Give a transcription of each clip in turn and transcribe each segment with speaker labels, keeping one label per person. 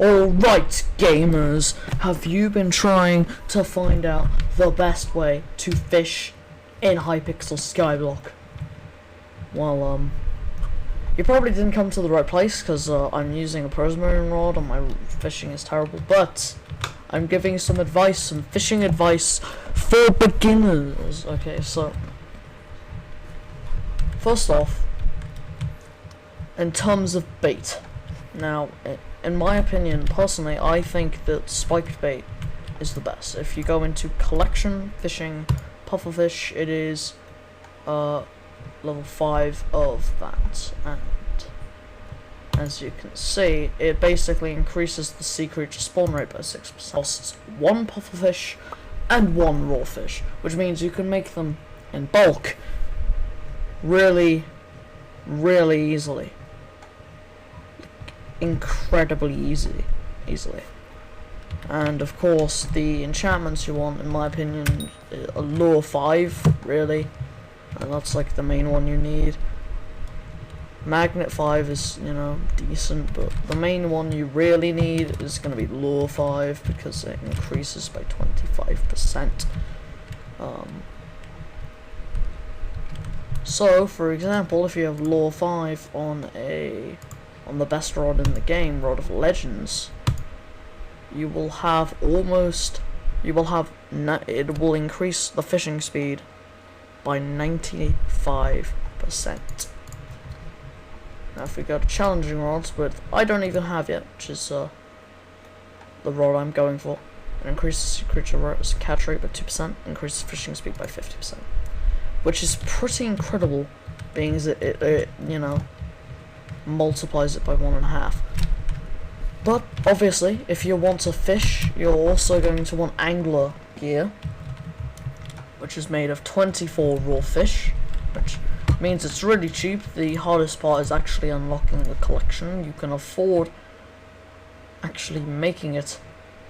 Speaker 1: Alright gamers, have you been trying to find out the best way to fish in Hypixel Skyblock? Well, you probably didn't come to the right place, because I'm using a prosmarine rod and my fishing is terrible, but I'm giving some advice, some fishing advice for beginners. Okay, so first off, in terms of bait, now in my opinion, personally, I think that spiked bait is the best. If you go into collection fishing, pufferfish, it is level 5 of that, and as you can see, it basically increases the sea creature spawn rate by 6%. Costs 1 pufferfish and 1 raw fish, which means you can make them in bulk really easily. Incredibly easily. And of course, the enchantments you want, in my opinion, are lure 5, really, and that's like the main one you need. Magnet 5 is, you know, decent, but the main one you really need is going to be lure 5, because it increases by 25%. So, for example, if you have lure 5 on the best rod in the game, Rod of Legends, it will increase the fishing speed by 95%. Now if we go to challenging rods, which I don't even have yet, which is the rod I'm going for, it increases creature catch rate by 2%, increases fishing speed by 50%, which is pretty incredible, being as it you know, multiplies it by 1.5. But obviously, if you want to fish, you're also going to want angler gear, which is made of 24 raw fish, which means it's really cheap. The hardest part is actually unlocking the collection. You can afford actually making it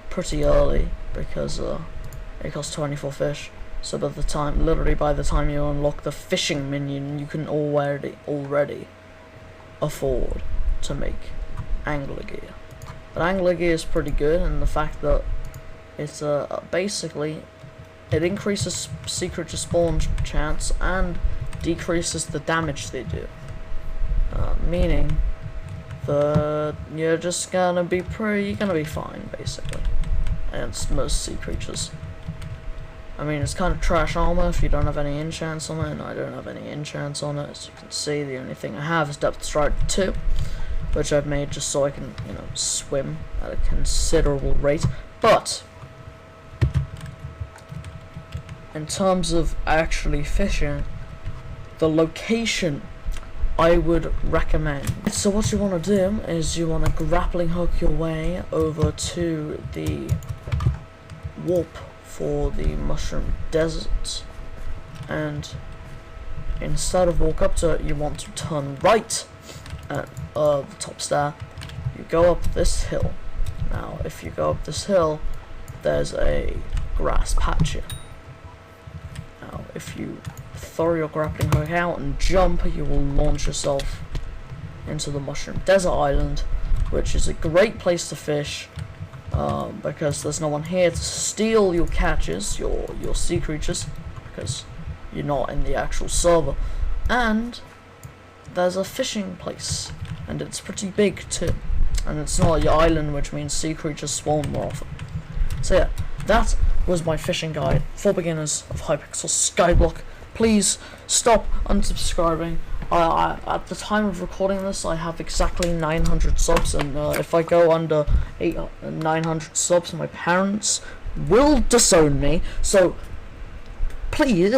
Speaker 1: pretty early, because it costs 24 fish. So literally by the time you unlock the fishing minion, you can already afford to make angler gear. But angler gear is pretty good, and the fact that it's basically it increases sea creature spawn chance and decreases the damage they do, meaning that you're just gonna be fine basically against most sea creatures. I mean, it's kind of trash armor if you don't have any enchants on it, and I don't have any enchants on it. As you can see, the only thing I have is Depth Strike 2, which I've made just so I can, you know, swim at a considerable rate. But in terms of actually fishing, the location I would recommend. So what you want to do is you want to grappling hook your way over to the warp for the mushroom desert, and instead of walk up to it, you want to turn right at the top stair. You go up this hill. Now if you go up this hill, there's a grass patch here. Now if you throw your grappling hook out and jump, you will launch yourself into the mushroom desert island, which is a great place to fish, because there's no one here to steal your catches, your sea creatures, because you're not in the actual server, and there's a fishing place, and it's pretty big too, and it's not your island, which means sea creatures spawn more often. So yeah, that was my fishing guide for beginners of Hypixel Skyblock. Please stop unsubscribing. At the time of recording this, I have exactly 900 subs, and if I go under 900 subs, my parents will disown me, so please